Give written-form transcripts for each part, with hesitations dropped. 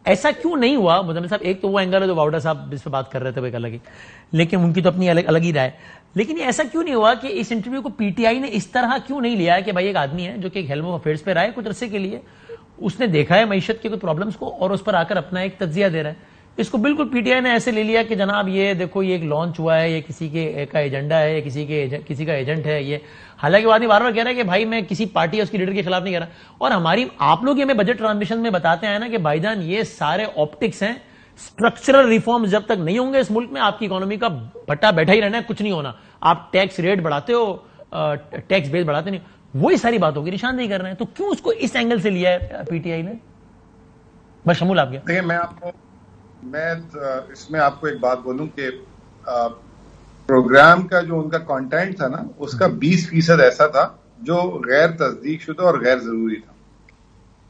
ऐसा क्यों नहीं हुआ मुजम्मिल साहब? एक तो वो एंगल है जो वाउडा साहब जिस पे बात कर रहे थे वो एक अलग ही, लेकिन उनकी तो अपनी अलग ही राय। लेकिन ये ऐसा क्यों नहीं हुआ कि इस इंटरव्यू को पीटीआई ने इस तरह क्यों नहीं लिया है कि भाई एक आदमी है जो कि हेल्म ऑफ अफेयर्स पे रहा है कुछ अरसे के लिए, उसने देखा है मईशत के कुछ प्रॉब्लम्स को और उस पर आकर अपना एक तज्जिया दे रहा है। इसको बिल्कुल पीटीआई ने ऐसे ले लिया कि जनाब ये देखो ये एक लॉन्च हुआ है, ये किसी के का एजेंडा है, ये किसी का एजेंट है ये। हालांकि वो आदमी बार बार कह रहा है कि भाई मैं किसी पार्टी या उसकी लीडर के खिलाफ नहीं कह रहा। और हमारी आप लोग हमें बजट ट्रांसमिशन में बताते हैं ना कि भाईजान ये सारे ऑप्टिक्स हैं, स्ट्रक्चरल रिफॉर्म्स जब तक नहीं होंगे इस मुल्क में आपकी इकोनॉमी का भट्टा बैठा ही रहना है, कुछ नहीं होना। आप टैक्स रेट बढ़ाते हो, टैक्स बेस बढ़ाते नहीं, वही सारी बातों की निशानदेही कर रहे हैं। तो क्यों उसको इस एंगल से लिया है पीटीआई ने? बस शमूल आप क्या? देखिए मैं इसमें आपको एक बात बोलूं कि प्रोग्राम का जो उनका कंटेंट था ना उसका 20% ऐसा था जो गैर तस्दीक शुदा और गैर जरूरी था।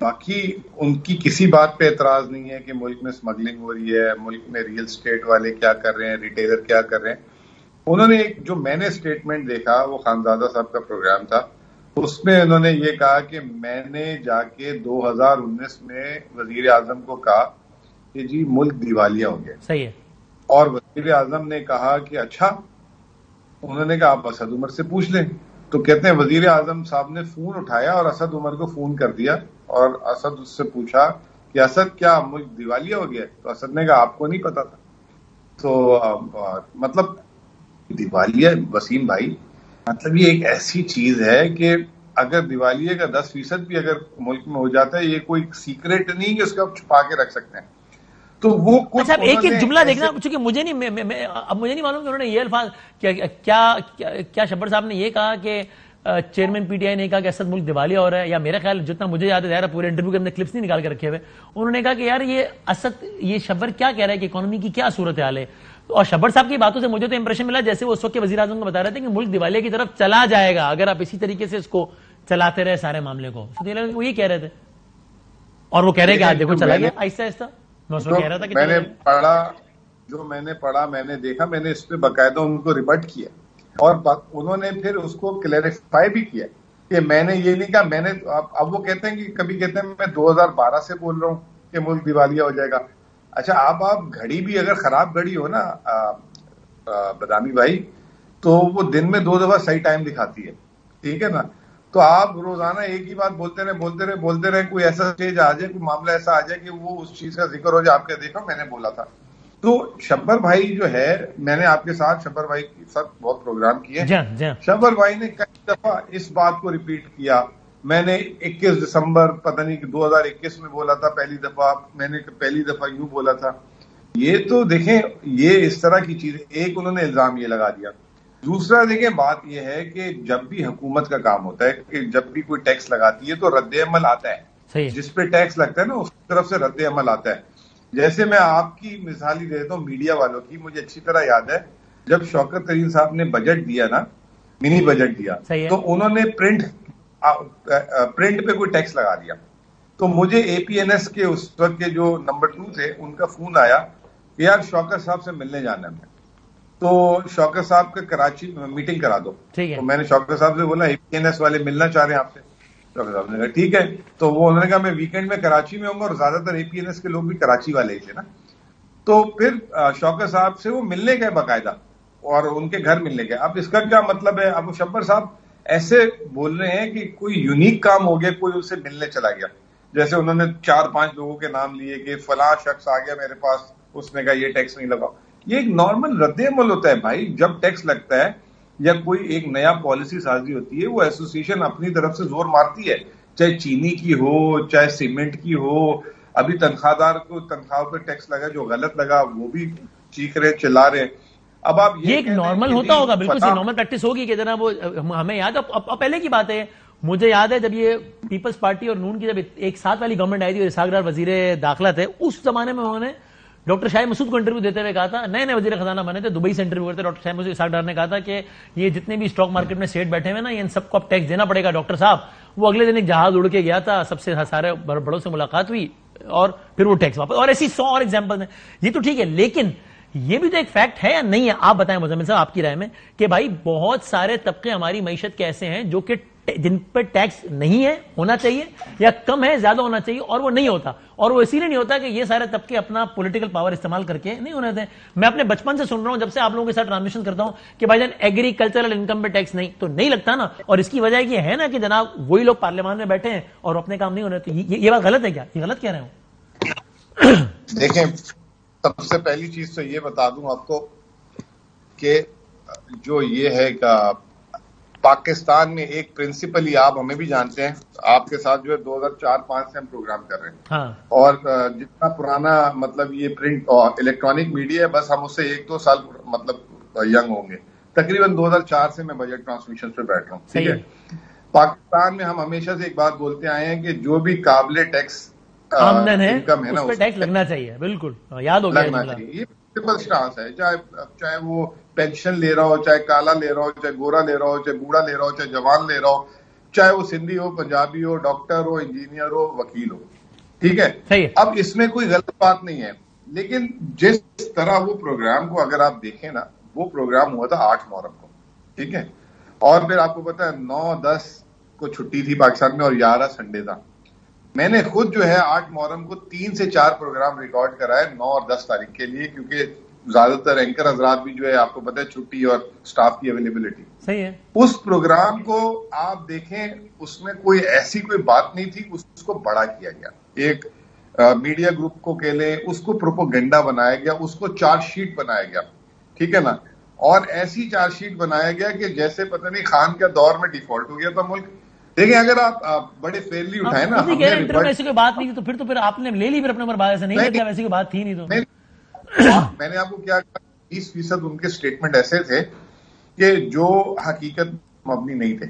बाकी उनकी किसी बात पे एतराज नहीं है कि मुल्क में स्मगलिंग हो रही है, मुल्क में रियल स्टेट वाले क्या कर रहे हैं, रिटेलर क्या कर रहे हैं। उन्होंने एक जो मैंने स्टेटमेंट देखा वो खानजादा साहब का प्रोग्राम था, उसमें उन्होंने ये कहा कि मैंने जाके 2019 में वजीर आजम को कहा कि जी मुल्क दिवालिया हो गया। सही है। और वजीर आजम ने कहा कि अच्छा, उन्होंने कहा आप असद उमर से पूछ लें। तो कहते हैं वजीर आजम साहब ने फोन उठाया और असद उमर को फोन कर दिया और असद उससे पूछा कि असद क्या मुल्क दिवालिया हो गया? तो असद ने कहा आपको नहीं पता था। तो मतलब दिवालिया वसीम भाई, मतलब ये एक ऐसी चीज है कि अगर दिवालिया का 10% भी अगर मुल्क में हो जाता है, ये कोई सीक्रेट नहीं कि उसको आप छुपा के रख सकते हैं। तो वो कुछ अच्छा, एक जुमला देखना, क्योंकि मुझे नहीं अब मुझे नहीं मालूम कि उन्होंने ये अल्फाज क्या शब्बर साहब ने ये कहा कि चेयरमैन पीटीआई ने कहा कि असद मुल्क दिवालिया हो रहा है, या मेरा ख्याल जितना मुझे याद है पूरे इंटरव्यू के अंदर क्लिप्स नहीं निकाल के रखे हुए, उन्होंने कहा कि यार ये शब्बर क्या कह रहा है कि इकोनॉमी की क्या सूरत हाल है। और शब्बर साहब की बातों से मुझे तो इंप्रेशन मिला जैसे वो उस वक्त के वजीर आजम को बता रहे थे कि मुल्क दिवालिया की तरफ चला जाएगा अगर आप इसी तरीके से इसको चलाते रहे सारे मामले को। वो ये कह रहे थे और वो कह रहे कि आज देखो चला गया आहिस्ता आहिस्ता। कह रहा था कि मैंने पढ़ा, मैंने देखा, मैंने इस पे बाकायदा उनको रिबट किया और उन्होंने फिर उसको क्लैरिफाई भी किया कि मैंने ये नहीं कहा। मैंने अब वो कहते हैं कि कभी कहते हैं मैं 2012 से बोल रहा हूँ कि मुल्क दिवालिया हो जाएगा। अच्छा, आप घड़ी भी अगर खराब घड़ी हो ना बदामी भाई, तो वो दिन में 2 दफा सही टाइम दिखाती है, ठीक है ना। तो आप रोजाना एक ही बात बोलते रहे, कोई ऐसा स्टेज आ जाए, कोई मामला ऐसा आ जाए कि वो उस चीज का जिक्र हो जाए, आपके देखो मैंने बोला था। तो शब्बर भाई जो है, मैंने आपके साथ शब्बर भाई के साथ बहुत प्रोग्राम किए। शब्बर भाई ने कई दफा इस बात को रिपीट किया। मैंने 21 दिसंबर पता नहीं 2021 में बोला था पहली दफा यूं बोला था। ये तो देखें, ये इस तरह की चीज, एक उन्होंने इल्जाम ये लगा दिया। दूसरा देखें, बात यह है कि जब भी हुकूमत का काम होता है कि जब भी कोई टैक्स लगाती है तो रद्द अमल आता है। जिस पे टैक्स लगता है ना उस तरफ से रद्द अमल आता है। जैसे मैं आपकी मिसाल ही देता हूँ मीडिया वालों की, मुझे अच्छी तरह याद है जब शौकत तरीन साहब ने बजट दिया ना, मिनी बजट दिया, तो उन्होंने प्रिंट पे कोई टैक्स लगा दिया। तो मुझे एपीएनएस के उस वक्त के जो नंबर 2 थे उनका फोन आया कि यार शौकत साहब से मिलने जाना है, तो शौकत साहब का कराची मीटिंग करा दो। तो मैंने शौकत साहब से बोला एपीएनएस वाले मिलना चाह रहे हैं आपसे। शौकत साहब ने कहा ठीक है। तो वो उन्होंने कहा मैं वीकेंड में कराची में होऊंगा, और ज्यादातर एपीएनएस के लोग भी कराची वाले ही थे ना। तो फिर शौकत साहब से वो मिलने गए बाकायदा, और उनके घर मिलने गए। अब इसका क्या मतलब है? अब शब्बर साहब ऐसे बोल रहे हैं कि कोई यूनिक काम हो गया, कोई उससे मिलने चला गया। जैसे उन्होंने 4-5 लोगों के नाम लिए कि फलां शख्स आ गया मेरे पास, उसने कहा ये टैक्स नहीं लगाओ। ये एक नॉर्मल रद्द अमल होता है भाई। जब टैक्स लगता है या कोई एक नया पॉलिसी साजी होती है, वो एसोसिएशन अपनी तरफ से जोर मारती है, चाहे चीनी की हो चाहे सीमेंट की हो। अभी तनख्वाहदार को तनख्वाह पर टैक्स लगा, जो गलत लगा वो भी चीख रहे चिल्ला रहे। अब आप ये एक नॉर्मल होता होगा, बिल्कुल सी नॉर्मल प्रैक्टिस होगी कि जना वो हमें याद। अब पहले की बात है, मुझे याद है जब ये पीपल्स पार्टी और नून की जब एक साथ वाली गवर्नमेंट आई थी, इसाक डार वजीर दाखिला थे, उस जमाने में उन्होंने डॉक्टर शाहिद मसूद को इंटरव्यू देते हुए कहा था, नए नए वजीर खजाना बने थे, दुबई से इंटरव्यू करते डॉक्टर शाहिद मसूद, इसाक डार ने कहा था कि ये जितने भी स्टॉक मार्केट में सेठ बैठे हुए ना, इन सबको अब टैक्स देना पड़ेगा डॉक्टर साहब। वो अगले दिन एक जहाज उड़ के गया था, सबसे सारे बड़ों से मुलाकात हुई और फिर वो टैक्स वापस। और ऐसी 100 और एग्जाम्पल है। ये तो ठीक है, लेकिन ये भी तो एक फैक्ट है या नहीं है? आप बताएं मुजम्मिल साहब, आपकी राय में, कि भाई बहुत सारे तबके हमारी मईशत के ऐसे हैं जो कि जिन पर टैक्स नहीं है होना चाहिए या कम है ज्यादा होना चाहिए, और वो नहीं होता। और वो इसीलिए नहीं होता कि ये सारे तबके अपना पॉलिटिकल पावर इस्तेमाल करके नहीं होने देते। मैं अपने बचपन से सुन रहा हूं, जब से आप लोगों के साथ ट्रांसमिशन करता हूं कि भाईजान एग्रीकल्चरल इनकम पे टैक्स नहीं, तो नहीं लगता ना। और इसकी वजह ये है ना कि जनाब वही लोग पार्लियामान में बैठे हैं और अपने काम नहीं होने। तो ये बात गलत है क्या? ये गलत कह रहे हो? देखें, सबसे पहली चीज तो ये बता दूं आपको कि जो ये है कि पाकिस्तान में एक प्रिंसिपली, आप हमें भी जानते हैं, आपके साथ जो है 2004-5 से हम प्रोग्राम कर रहे हैं। हाँ। और जितना पुराना मतलब ये प्रिंट और इलेक्ट्रॉनिक मीडिया है, बस हम उससे 1-2 साल मतलब यंग होंगे। तकरीबन 2004 से मैं बजट ट्रांसमिशन पे बैठ रहा हूँ, ठीक है। पाकिस्तान में हम हमेशा से एक बात बोलते आए हैं कि जो भी काबिले टैक्स आमदन है इनकम है ना, उस पर टैक्स लगना चाहिए। बिल्कुल याद हो लगना चाहिए। ये प्रिंसिपल स्टांस है, चाहे वो पेंशन ले रहा हो, चाहे काला ले रहा हो, चाहे गोरा ले रहा हो, चाहे बूढ़ा ले रहा हो, चाहे जवान ले रहा हो, चाहे वो सिंधी हो, पंजाबी हो, डॉक्टर हो, इंजीनियर हो, वकील हो, ठीक है। सही है। अब इसमें कोई गलत बात नहीं है, लेकिन जिस तरह वो प्रोग्राम को अगर आप देखें ना, वो प्रोग्राम हुआ था 8 मुहर्रम को, ठीक है। और फिर आपको पता है 9-10 को छुट्टी थी पाकिस्तान में और 11 संडे था। मैंने खुद जो है 8 मुहर्रम को 3 से 4 प्रोग्राम रिकॉर्ड कराए 9 और 10 तारीख के लिए, क्योंकि ज्यादातर एंकर हजरात भी जो है आपको पता है छुट्टी और स्टाफ की अवेलेबिलिटी सही है। उस प्रोग्राम को आप देखें, उसमें कोई ऐसी कोई बात नहीं थी, उसको बड़ा किया गया। एक मीडिया ग्रुप को कह लें, उसको प्रोपोगेंडा बनाया गया, उसको चार्जशीट बनाया गया, ठीक है ना। और ऐसी चार्जशीट बनाया गया कि जैसे पता नहीं खान के दौर में डिफॉल्ट हो गया था मुल्क। देखिए, अगर आप बड़े फेयरली उठाए ना, ऐसी कोई बात नहीं थी, तो फिर आपने ले ली फिर अपने ऊपर बात, ऐसे नहीं लगता वैसी कोई बात थी नहीं। तो मैंने आपको क्या कहा, 20% उनके स्टेटमेंट ऐसे थे कि जो हकीकत मबनी नहीं थे।